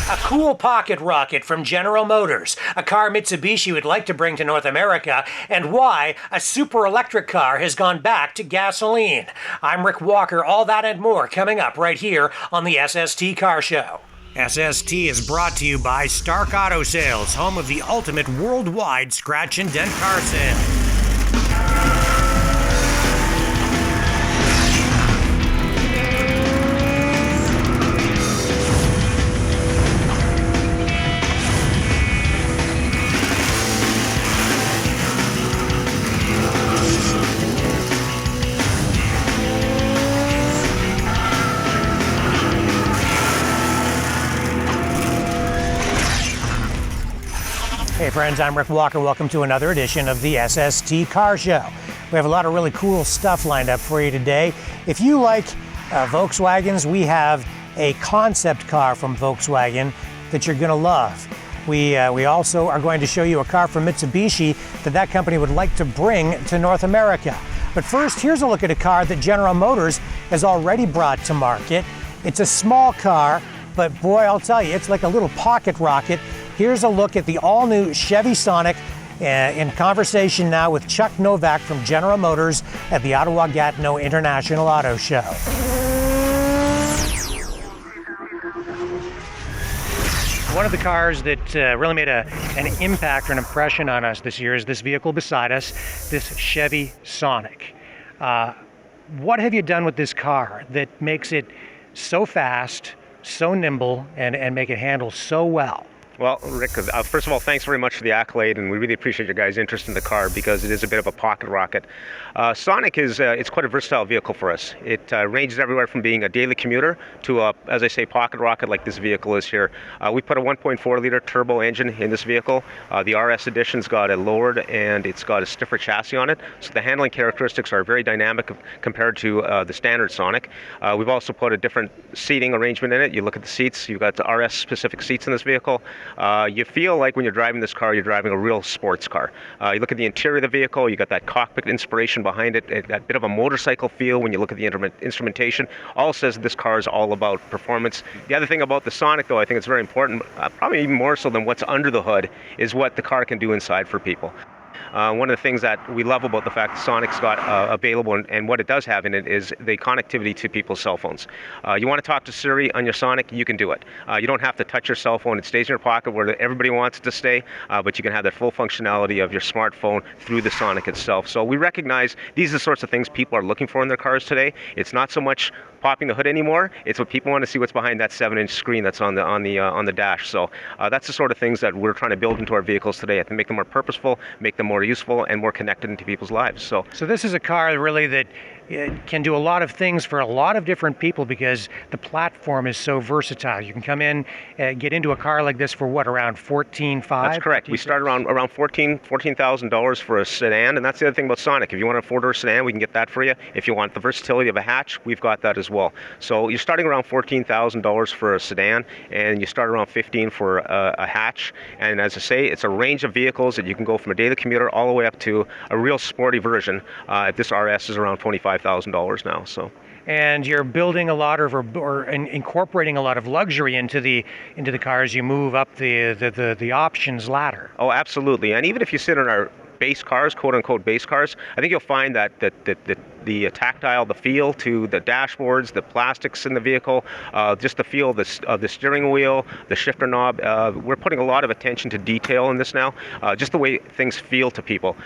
A cool pocket rocket from General Motors, a car Mitsubishi would like to bring to North America, and why a super electric car has gone back to gasoline. I'm Rick Walker, all that and more coming up right here on the SST Car Show. SST is brought to you by Stark Auto Sales, home of the ultimate worldwide scratch and dent car sale. Hey friends, I'm Rick Walker. Welcome to another edition of the SST Car Show. We have a lot of really cool stuff lined up for you today. If you like Volkswagens, we have a concept car from Volkswagen that you're going to love. We also are going to show you a car from Mitsubishi that company would like to bring to North America. But first, here's a look at a car that General Motors has already brought to market. It's a small car, but boy, I'll tell you, it's like a little pocket rocket. Here's a look at the all-new Chevy Sonic in conversation now with Chuck Novak from General Motors at the Ottawa-Gatineau International Auto Show. One of the cars that really made an impact or an impression on us this year is this vehicle beside us, this Chevy Sonic. What have you done with this car that makes it so fast, so nimble, and make it handle so well? Well, Rick, first of all, thanks very much for the accolade, and we really appreciate your guys' interest in the car because it is a bit of a pocket rocket. Sonic is it's quite a versatile vehicle for us. It ranges everywhere from being a daily commuter to a, as I say, pocket rocket like this vehicle is here. We put a 1.4-liter turbo engine in this vehicle. The RS edition's got a lowered and it's got a stiffer chassis on it, so the handling characteristics are very dynamic compared to the standard Sonic. We've also put a different seating arrangement in it. You look at the seats, you've got the RS-specific seats in this vehicle. You feel like when you're driving this car, you're driving a real sports car. You look at the interior of the vehicle, you got that cockpit inspiration behind it, that bit of a motorcycle feel when you look at the instrumentation. All says this car is all about performance. The other thing about the Sonic, though, I think it's very important, probably even more so than what's under the hood, is what the car can do inside for people. One of the things that we love about the fact that Sonic's got available and what it does have in it is the connectivity to people's cell phones. You want to talk to Siri on your Sonic, you can do it. You don't have to touch your cell phone. It stays in your pocket where everybody wants it to stay, but you can have that full functionality of your smartphone through the Sonic itself. So we recognize these are the sorts of things people are looking for in their cars today. It's not so much popping the hood anymore. It's what people want to see what's behind that 7-inch screen that's on the dash. So that's the sort of things that we're trying to build into our vehicles today. I think make them more purposeful, make them more useful, and more connected into people's lives. So this is a car really that it can do a lot of things for a lot of different people because the platform is so versatile. You can come in, get into a car like this for what, around $14,500? That's correct. We start around $14,000 for a sedan, and that's the other thing about Sonic. If you want a 4-door sedan, we can get that for you. If you want the versatility of a hatch, we've got that as well. So you're starting around $14,000 for a sedan, and you start around $15,000 for a hatch. And as I say, it's a range of vehicles that you can go from a daily commuter all the way up to a real sporty version. This RS is around $25,000 now. So. And you're building a lot of, or incorporating a lot of luxury into the car as you move up the options ladder. Oh, absolutely. And even if you sit in our base cars, quote-unquote base cars, I think you'll find that the tactile, the feel to the dashboards, the plastics in the vehicle, just the feel of the steering wheel, the shifter knob. We're putting a lot of attention to detail in this now, just the way things feel to people.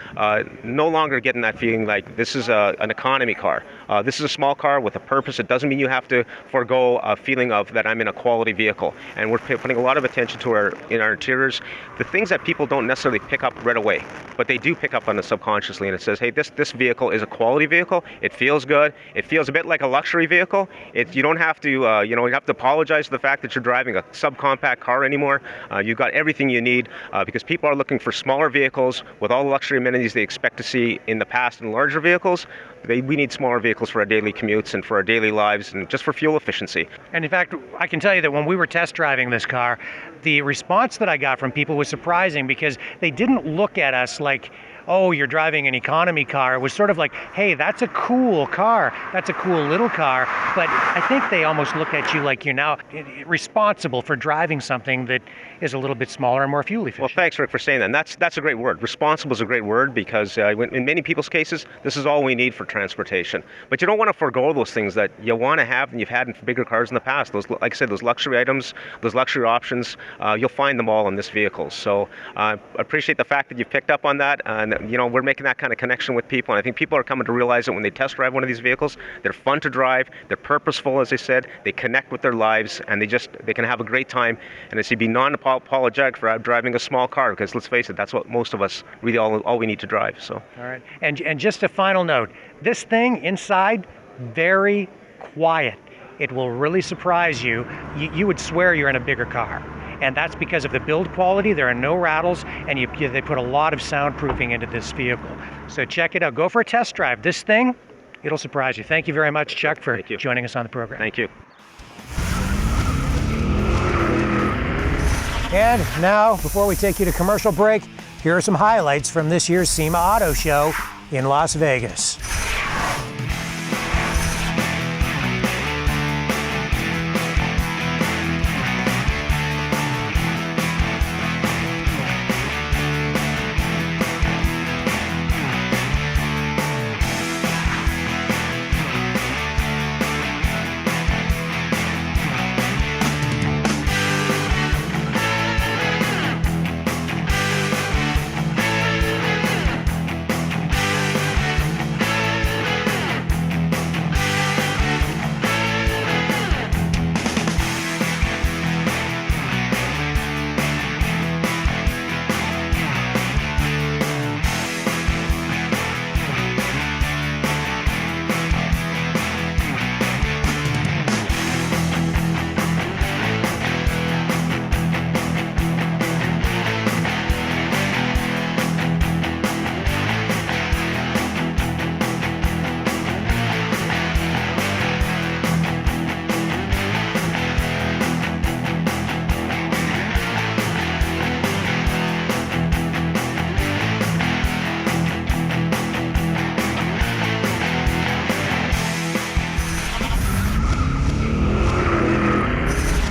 No longer getting that feeling like this is an economy car. This is a small car with a purpose. It doesn't mean you have to forego a feeling of that I'm in a quality vehicle. And we're putting a lot of attention to our interiors, the things that people don't necessarily pick up right away, but they do pick up on it subconsciously, and it says, hey, this vehicle is a quality vehicle. It feels good. It feels a bit like a luxury vehicle. You don't have to, you have to apologize for the fact that you're driving a subcompact car anymore. You've got everything you need because people are looking for smaller vehicles with all the luxury amenities they expect to see in the past in larger vehicles. We need smaller vehicles for our daily commutes and for our daily lives and just for fuel efficiency. And in fact, I can tell you that when we were test driving this car, the response that I got from people was surprising because they didn't look at us like, oh, you're driving an economy car. It was sort of like, hey, that's a cool car. That's a cool little car. But I think they almost look at you like you're now responsible for driving something that is a little bit smaller and more fuel efficient. Well, thanks, Rick, for saying that. And that's a great word. Responsible is a great word because in many people's cases, this is all we need for transportation. But you don't want to forego those things that you want to have and you've had in bigger cars in the past. Those, like I said, those luxury items, those luxury options, you'll find them all in this vehicle. So I appreciate the fact that you've picked up on that. And we're making that kind of connection with people. And I think people are coming to realize that when they test drive one of these vehicles, they're fun to drive, they're purposeful, as they said, they connect with their lives, and they can have a great time. And it's be non-apologetic for driving a small car, because let's face it, that's what most of us really all we need to drive. So. All right. And just a final note, this thing inside, very quiet. It will really surprise you. You would swear you're in a bigger car. And that's because of the build quality. There are no rattles, and they put a lot of soundproofing into this vehicle. So check it out. Go for a test drive. This thing, it'll surprise you. Thank you very much, Chuck, for joining us on the program. Thank you. And now, before we take you to commercial break, here are some highlights from this year's SEMA Auto Show in Las Vegas.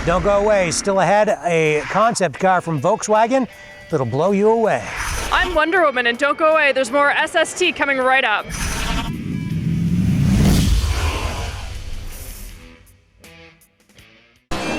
Don't go away. Still ahead, a concept car from Volkswagen that'll blow you away. I'm Wonder Woman, and don't go away. There's more SST coming right up.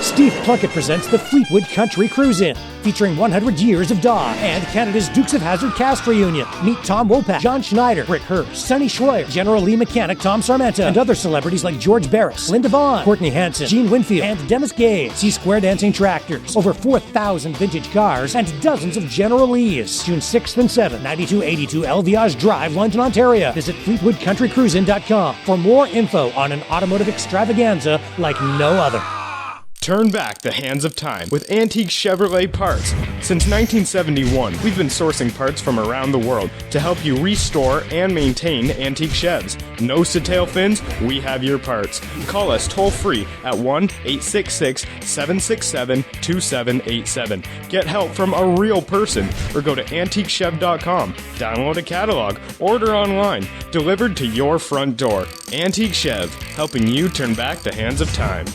Steve Plunkett presents the Fleetwood Country Cruize In, featuring 100 years of Dodge and Canada's Dukes of Hazzard cast reunion. Meet Tom Wopat, John Schneider, Rick Hurst, Sonny Schroyer, General Lee mechanic Tom Sarmenta, and other celebrities like George Barris, Linda Vaughn, Courtney Hanson, Gene Winfield, and Dennis Gage. See square dancing tractors, over 4,000 vintage cars, and dozens of General Lees. June 6th and 7th, 9282 Elviage Drive, London, Ontario. Visit FleetwoodCountryCruizeIn.com for more info on an automotive extravaganza like no other. Turn back the hands of time with antique Chevrolet parts. Since 1971, we've been sourcing parts from around the world to help you restore and maintain antique Chevs. Nose to tail fins, we have your parts. Call us toll free at 1-866-767-2787. Get help from a real person or go to antiquechev.com. Download a catalog, order online, delivered to your front door. Antique Chev, helping you turn back the hands of time.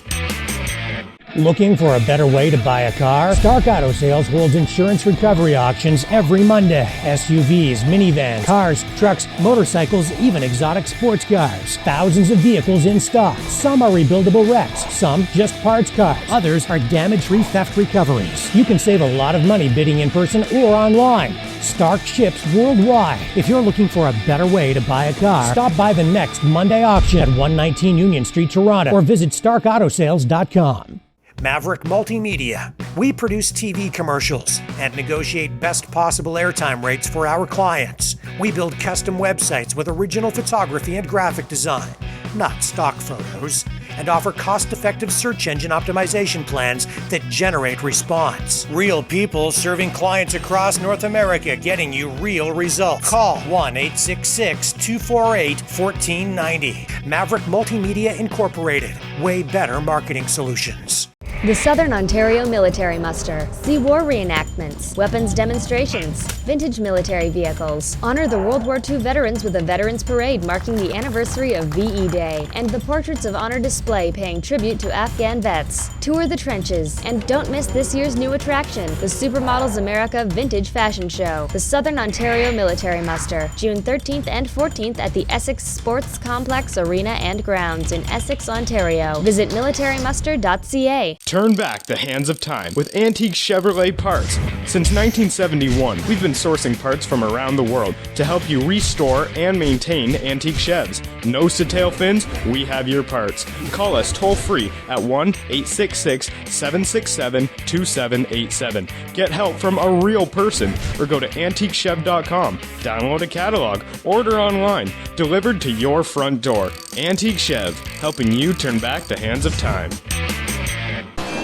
Looking for a better way to buy a car? Stark Auto Sales holds insurance recovery auctions every Monday. SUVs, minivans, cars, trucks, motorcycles, even exotic sports cars. Thousands of vehicles in stock. Some are rebuildable wrecks, some just parts cars. Others are damage-free theft recoveries. You can save a lot of money bidding in person or online. Stark ships worldwide. If you're looking for a better way to buy a car, stop by the next Monday auction at 119 Union Street, Toronto, or visit StarkAutoSales.com. Maverick Multimedia. We produce TV commercials and negotiate best possible airtime rates for our clients. We build custom websites with original photography and graphic design, not stock photos, and offer cost-effective search engine optimization plans that generate response. Real people serving clients across North America, getting you real results. Call 1-866-248-1490. Maverick Multimedia Incorporated. Way better marketing solutions. The Southern Ontario Military Muster. See war reenactments, weapons demonstrations, vintage military vehicles. Honor the World War II veterans with a Veterans Parade marking the anniversary of VE Day, and the Portraits of Honor display paying tribute to Afghan vets. Tour the trenches, and don't miss this year's new attraction, the Supermodels America Vintage Fashion Show. The Southern Ontario Military Muster, June 13th and 14th at the Essex Sports Complex Arena and Grounds in Essex, Ontario. Visit militarymuster.ca. Turn back the hands of time with antique Chevrolet parts. Since 1971, we've been sourcing parts from around the world to help you restore and maintain antique Chevs. Nose to tail fins, we have your parts. Call us toll free at 1-866-767-2787. Get help from a real person or go to antiquechev.com. Download a catalog, order online, delivered to your front door. Antique Chev, helping you turn back the hands of time.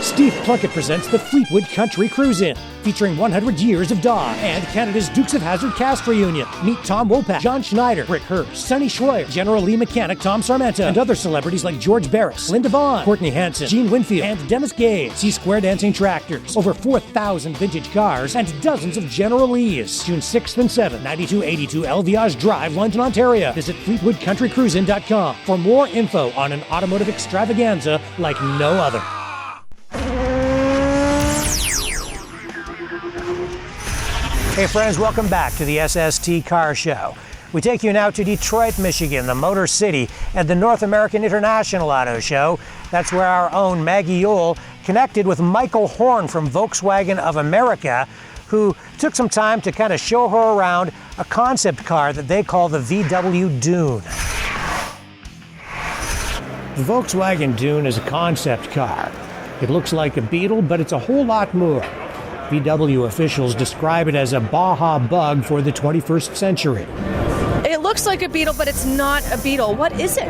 Steve Plunkett presents the Fleetwood Country Cruize In, featuring 100 years of Dodge and Canada's Dukes of Hazzard cast reunion. Meet Tom Wopat, John Schneider, Rick Hurst, Sonny Schroyer, General Lee mechanic Tom Sarmenta, and other celebrities like George Barris, Linda Vaughn, Courtney Hanson, Gene Winfield, and Dennis Gage. See square dancing tractors, over 4,000 vintage cars, and dozens of General Lees. June 6th and 7th, 9282 Elviage Drive, London, Ontario. Visit FleetwoodCountryCruizeIn.com for more info on an automotive extravaganza like no other. Hey friends, welcome back to the SST Car Show. We take you now to Detroit, Michigan, the Motor City, and the North American International Auto Show. That's where our own Maggie Yule connected with Michael Horn from Volkswagen of America, who took some time to kind of show her around a concept car that they call the VW Dune. The Volkswagen Dune is a concept car. It looks like a Beetle, but it's a whole lot more. VW officials describe it as a Baja bug for the 21st century. It looks like a Beetle, but it's not a Beetle. What is it?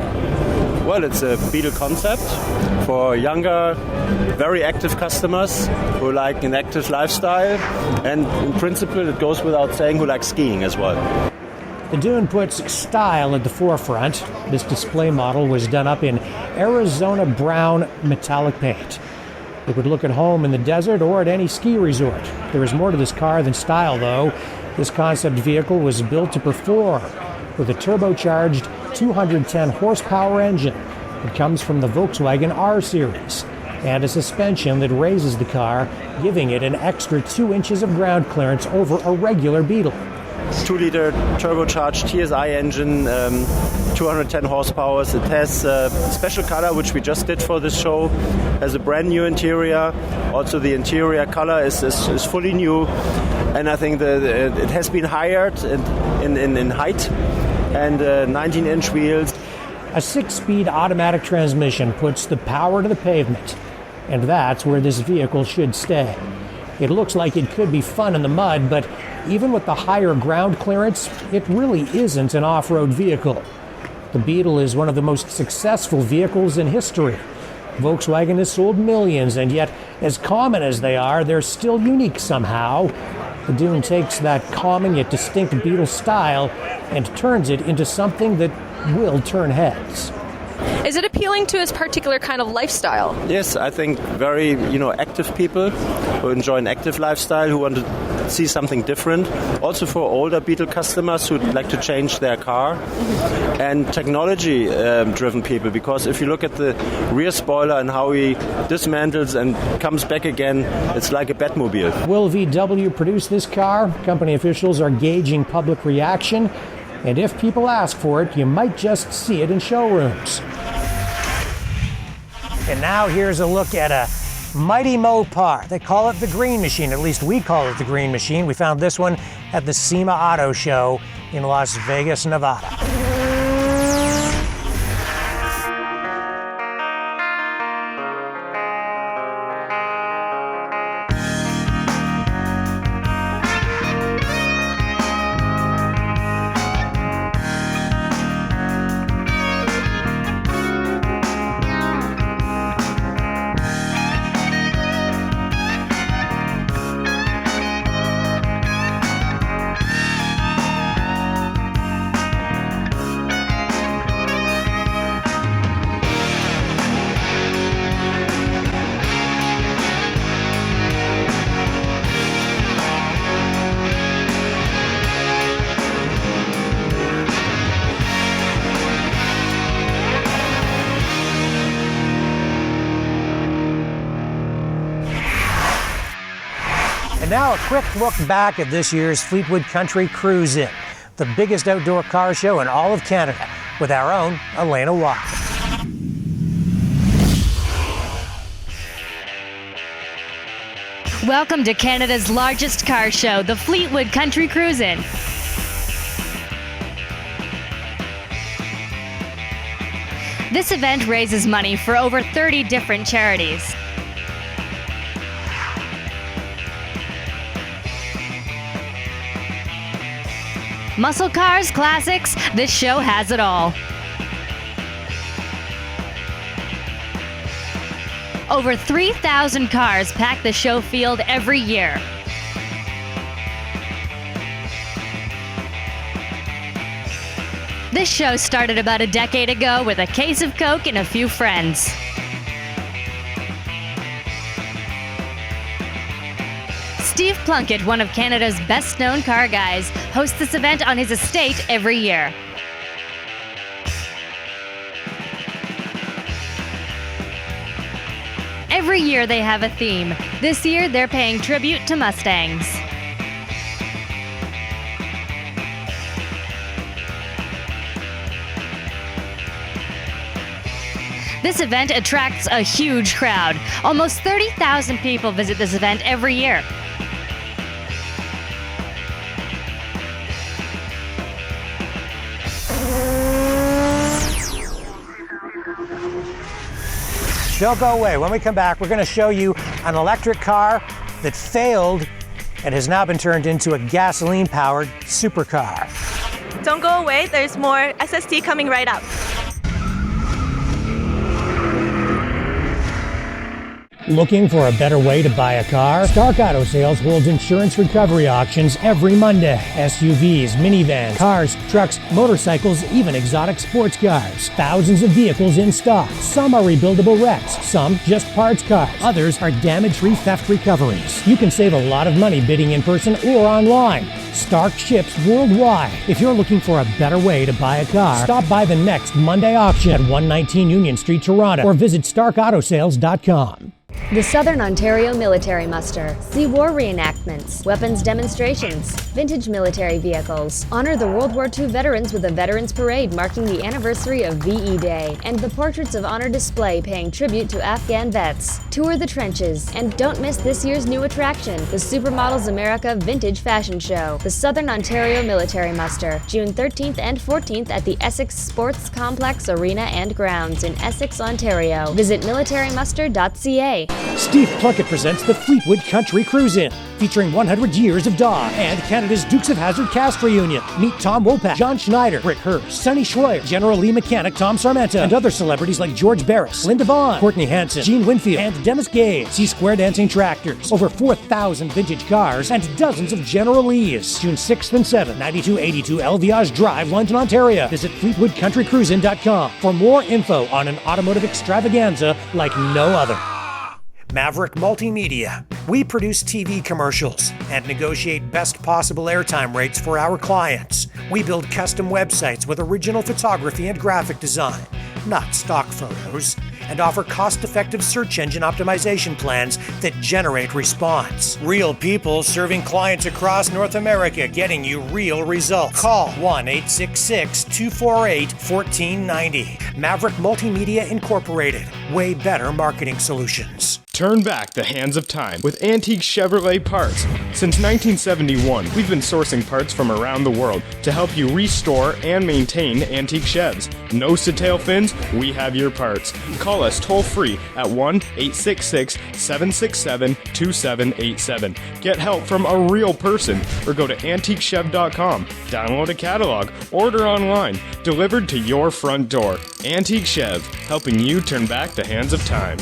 Well, it's a Beetle concept for younger, very active customers who like an active lifestyle, and in principle it goes without saying who like skiing as well. The Dune puts style at the forefront. This display model was done up in Arizona brown metallic paint. It would look at home in the desert or at any ski resort. There is more to this car than style, though. This concept vehicle was built to perform with a turbocharged 210 horsepower engine. It comes from the Volkswagen R Series and a suspension that raises the car, giving it an extra 2 inches of ground clearance over a regular Beetle. 2-liter turbocharged TSI engine, 210 horsepower. It has a special color which we just did for this show. Has a brand new interior. Also the interior color is fully new, and I think that it has been hired in height, and 19-inch wheels. A 6-speed automatic transmission puts the power to the pavement, and that's where this vehicle should stay. It looks like it could be fun in the mud, but even with the higher ground clearance, it really isn't an off-road vehicle. The Beetle is one of the most successful vehicles in history. Volkswagen has sold millions, and yet, as common as they are, they're still unique somehow. The Dune takes that calming yet distinct Beetle style and turns it into something that will turn heads. Is it appealing to a particular kind of lifestyle? Yes, I think very active people who enjoy an active lifestyle, who want to see something different. Also for older Beetle customers who like to change their car. And technology-driven people, because if you look at the rear spoiler and how he dismantles and comes back again, it's like a Batmobile. Will VW produce this car? Company officials are gauging public reaction, and if people ask for it, you might just see it in showrooms. And now here's a look at a mighty Mopar. They call it the Green Machine, at least we call it the Green Machine. We found this one at the SEMA Auto Show in Las Vegas, Nevada. And now a quick look back at this year's Fleetwood Country Cruize In, the biggest outdoor car show in all of Canada, with our own Elena Watt. Welcome to Canada's largest car show, the Fleetwood Country Cruize In. This event raises money for over 30 different charities. Muscle cars, classics, this show has it all. Over 3,000 cars pack the show field every year. This show started about a decade ago with a case of Coke and a few friends. Steve Plunkett, one of Canada's best-known car guys, hosts this event on his estate every year. Every year they have a theme. This year they're paying tribute to Mustangs. This event attracts a huge crowd. Almost 30,000 people visit this event every year. Don't go away. When we come back, we're going to show you an electric car that failed and has now been turned into a gasoline-powered supercar. Don't go away. There's more SST coming right up. Looking for a better way to buy a car? Stark Auto Sales holds insurance recovery auctions every Monday. SUVs, minivans, cars, trucks, motorcycles, even exotic sports cars. Thousands of vehicles in stock. Some are rebuildable wrecks, some just parts cars. Others are damage-free theft recoveries. You can save a lot of money bidding in person or online. Stark ships worldwide. If you're looking for a better way to buy a car, stop by the next Monday auction at 119 Union Street, Toronto, or visit starkautosales.com. The Southern Ontario Military Muster. See war reenactments, weapons demonstrations, vintage military vehicles. Honor the World War II veterans with a Veterans Parade marking the anniversary of VE Day, and the Portraits of Honor display paying tribute to Afghan vets. Tour the trenches, and don't miss this year's new attraction, the Supermodels America Vintage Fashion Show. The Southern Ontario Military Muster, June 13th and 14th at the Essex Sports Complex Arena and Grounds in Essex, Ontario. Visit militarymuster.ca. Steve Plunkett presents the Fleetwood Country Cruize In, featuring 100 years of Dodge and Canada's Dukes of Hazzard cast reunion. Meet Tom Wopat, John Schneider, Rick Hurst, Sonny Schroyer, General Lee mechanic Tom Sarmenta, and other celebrities like George Barris, Linda Vaughn, Courtney Hanson, Gene Winfield, and Dennis Gage. See Square Dancing Tractors, over 4,000 vintage cars, and dozens of General Lees. June 6th and 7th, 9282 Elviage Drive, London, Ontario. Visit FleetwoodCountryCruizeIn.com for more info on an automotive extravaganza like no other. Maverick Multimedia. We produce TV commercials and negotiate best possible airtime rates for our clients. We build custom websites with original photography and graphic design, not stock photos, and offer cost-effective search engine optimization plans that generate response. Real people serving clients across North America, getting you real results. Call 1-866-248-1490. Maverick Multimedia Incorporated. Way better marketing solutions. Turn back the hands of time with antique Chevrolet parts. Since 1971, we've been sourcing parts from around the world to help you restore and maintain antique Chevs. Nose to tail fins, we have your parts. Call us toll free at 1-866-767-2787. Get help from a real person or go to antiquechev.com. Download a catalog, order online, delivered to your front door. Antique Chev, helping you turn back the hands of time.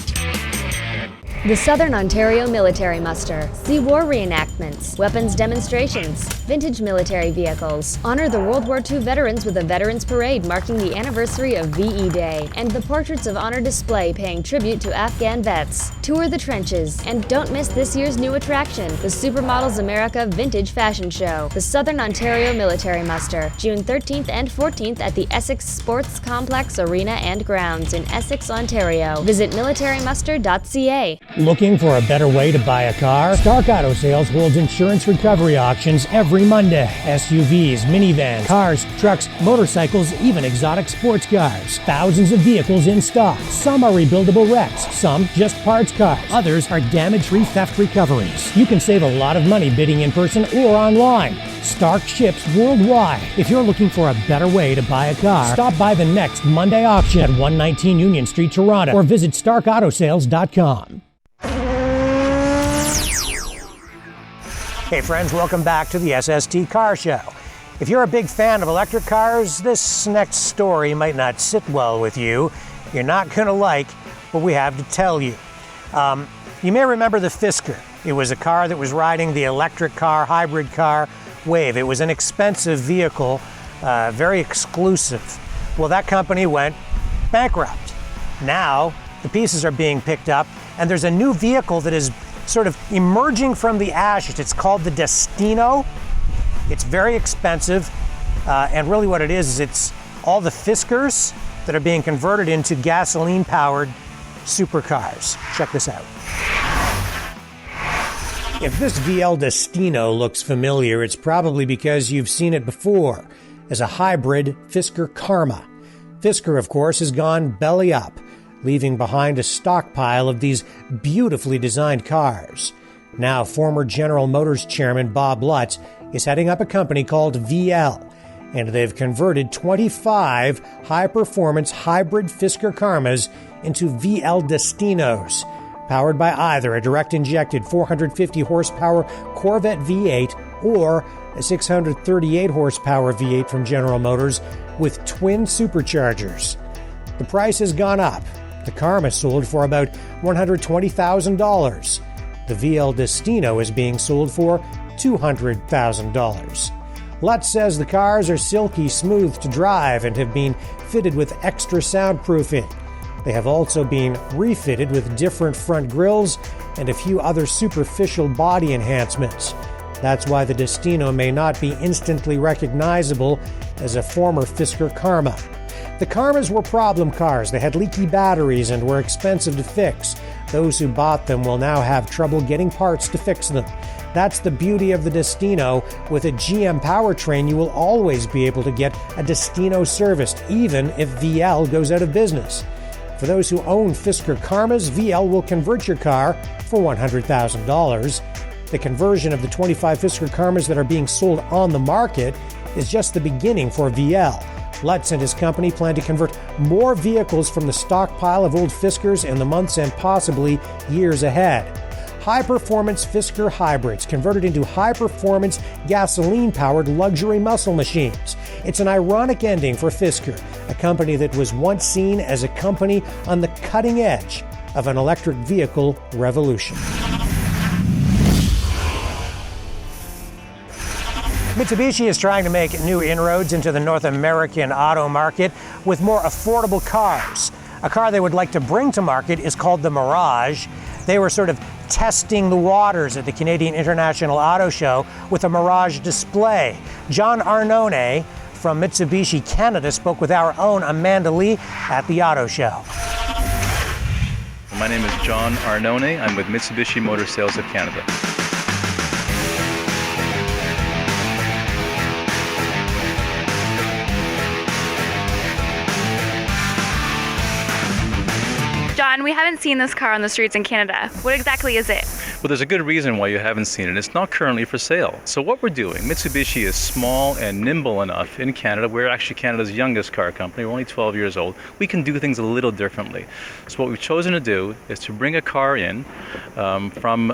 The Southern Ontario Military Muster. See war reenactments, weapons demonstrations, vintage military vehicles. Honor the World War II veterans with a Veterans Parade marking the anniversary of VE Day, and the Portraits of Honor display paying tribute to Afghan vets. Tour the trenches, and don't miss this year's new attraction, the Supermodels America Vintage Fashion Show. The Southern Ontario Military Muster, June 13th and 14th at the Essex Sports Complex Arena and Grounds in Essex, Ontario. Visit militarymuster.ca. Looking for a better way to buy a car? Stark Auto Sales holds insurance recovery auctions every Monday. SUVs, minivans, cars, trucks, motorcycles, even exotic sports cars. Thousands of vehicles in stock. Some are rebuildable wrecks, some just parts cars. Others are damage-free theft recoveries. You can save a lot of money bidding in person or online. Stark ships worldwide. If you're looking for a better way to buy a car, stop by the next Monday auction at 119 Union Street, Toronto, or visit starkautosales.com. Hey friends, welcome back to the SST Car Show. If you're a big fan of electric cars, this next story might not sit well with you. You're not going to like what we have to tell you. You may remember the Fisker. It was a car that was riding the electric car, hybrid car wave. It was an expensive vehicle, very exclusive. Well, that company went bankrupt. Now, the pieces are being picked up, and there's a new vehicle that is sort of emerging from the ashes. It's called the Destino. It's very expensive, and really what it is it's all the Fiskers that are being converted into gasoline-powered supercars. Check this out. If this VL Destino looks familiar, it's probably because you've seen it before as a hybrid Fisker Karma. Fisker, of course, has gone belly up, leaving behind a stockpile of these beautifully designed cars. Now, former General Motors chairman Bob Lutz is heading up a company called VL, and they've converted 25 high-performance hybrid Fisker Karmas into VL Destinos, powered by either a direct-injected 450-horsepower Corvette V8 or a 638-horsepower V8 from General Motors with twin superchargers. The price has gone up. The Karma sold for about $120,000. The VL Destino is being sold for $200,000. Lutz says the cars are silky smooth to drive and have been fitted with extra soundproofing. They have also been refitted with different front grills and a few other superficial body enhancements. That's why the Destino may not be instantly recognizable as a former Fisker Karma. The Karmas were problem cars. They had leaky batteries and were expensive to fix. Those who bought them will now have trouble getting parts to fix them. That's the beauty of the Destino. With a GM powertrain, you will always be able to get a Destino serviced, even if VL goes out of business. For those who own Fisker Karmas, VL will convert your car for $100,000. The conversion of the 25 Fisker Karmas that are being sold on the market is just the beginning for VL. Lutz and his company plan to convert more vehicles from the stockpile of old Fiskers in the months and possibly years ahead. High-performance Fisker hybrids converted into high-performance gasoline-powered luxury muscle machines. It's an ironic ending for Fisker, a company that was once seen as a company on the cutting edge of an electric vehicle revolution. Mitsubishi is trying to make new inroads into the North American auto market with more affordable cars. A car they would like to bring to market is called the Mirage. They were sort of testing the waters at the Canadian International Auto Show with a Mirage display. John Arnone from Mitsubishi Canada spoke with our own Amanda Lee at the auto show. My name is John Arnone. I'm with Mitsubishi Motor Sales of Canada. John, we haven't seen this car on the streets in Canada. What exactly is it? Well, there's a good reason why you haven't seen it. It's not currently for sale. So what we're doing, Mitsubishi is small and nimble enough in Canada. We're actually Canada's youngest car company. We're only 12 years old. We can do things a little differently. So what we've chosen to do is to bring a car in from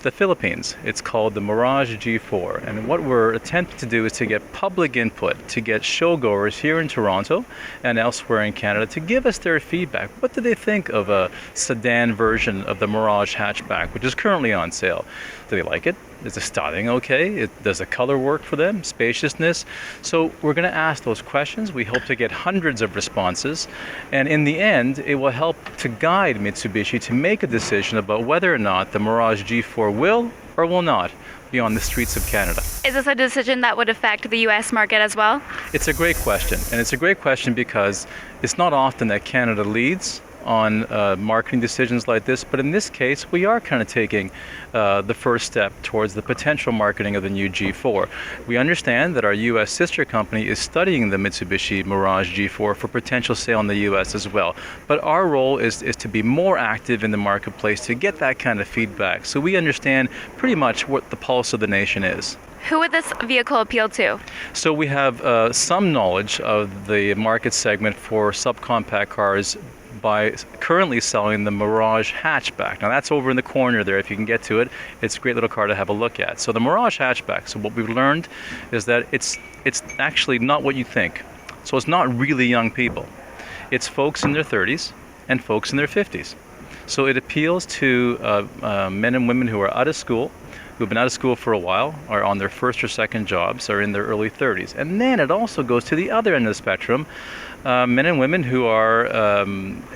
the Philippines. It's called the Mirage G4. And what we're attempting to do is to get public input, to get showgoers here in Toronto and elsewhere in Canada to give us their feedback. What do they think of a sedan version of the Mirage hatchback, which is currently on sale? Do they like it? Is the styling okay? Does the color work for them? Spaciousness? So we're going to ask those questions. We hope to get hundreds of responses. And in the end, it will help to guide Mitsubishi to make a decision about whether or not the Mirage G4 will or will not be on the streets of Canada. Is this a decision that would affect the U.S. market as well? It's a great question. And it's a great question because it's not often that Canada leads on marketing decisions like this, but in this case, we are kind of taking the first step towards the potential marketing of the new G4. We understand that our U.S. sister company is studying the Mitsubishi Mirage G4 for potential sale in the U.S. as well. But our role is to be more active in the marketplace to get that kind of feedback, so we understand pretty much what the pulse of the nation is. Who would this vehicle appeal to? So we have some knowledge of the market segment for subcompact cars by currently selling the Mirage hatchback. Now that's over in the corner there. If you can get to it, it's a great little car to have a look at. So the Mirage hatchback, so what we've learned is that it's actually not what you think. So it's not really young people. It's folks in their 30s and folks in their 50s. So it appeals to men and women who are out of school, who've been out of school for a while, are on their first or second jobs, are in their early 30s. And then it also goes to the other end of the spectrum, men and women who are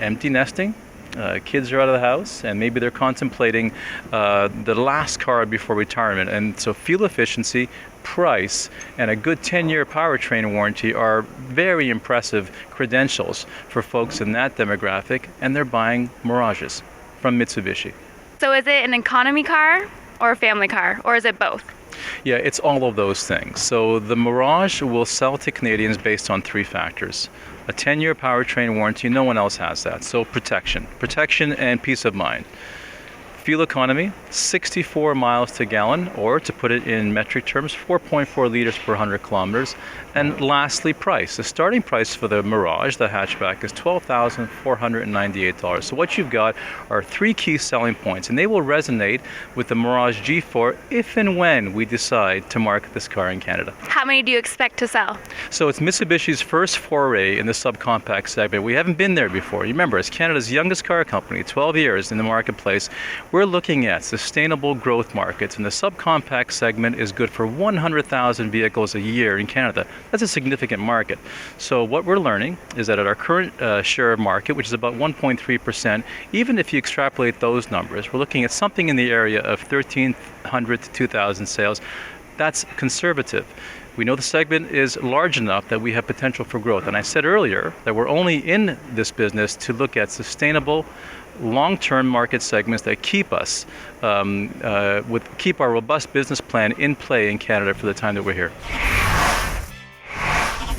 empty nesting, kids are out of the house, and maybe they're contemplating the last car before retirement. And so fuel efficiency, price, and a good 10-year powertrain warranty are very impressive credentials for folks in that demographic, and they're buying Mirages from Mitsubishi. So is it an economy car or a family car, or is it both? Yeah, it's all of those things. So the Mirage will sell to Canadians based on 3 factors. A 10-year powertrain warranty, no one else has that. So protection and peace of mind. Fuel economy, 64 miles to gallon, or to put it in metric terms, 4.4 liters per 100 kilometers. And lastly, price. The starting price for the Mirage, the hatchback, is $12,498. So what you've got are 3 key selling points, and they will resonate with the Mirage G4 if and when we decide to market this car in Canada. How many do you expect to sell? So it's Mitsubishi's first foray in the subcompact segment. We haven't been there before. You remember, it's Canada's youngest car company, 12 years in the marketplace. We're looking at sustainable growth markets, and the subcompact segment is good for 100,000 vehicles a year in Canada. That's a significant market. So what we're learning is that at our current share of market, which is about 1.3%, even if you extrapolate those numbers, we're looking at something in the area of 1,300 to 2,000 sales. That's conservative. We know the segment is large enough that we have potential for growth. And I said earlier that we're only in this business to look at sustainable, long-term market segments that keep us, keep our robust business plan in play in Canada for the time that we're here.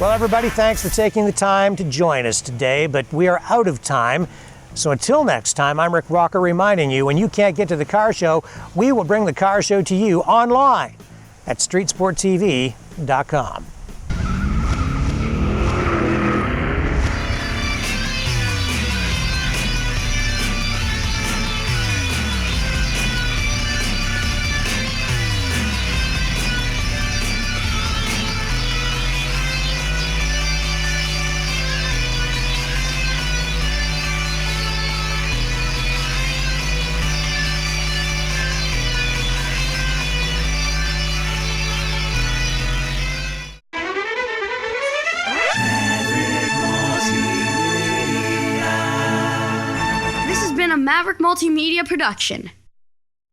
Well, everybody, thanks for taking the time to join us today, but we are out of time. So until next time, I'm Rick Walker reminding you, when you can't get to the car show, we will bring the car show to you online at streetsporttv.com. Maverick Multimedia production.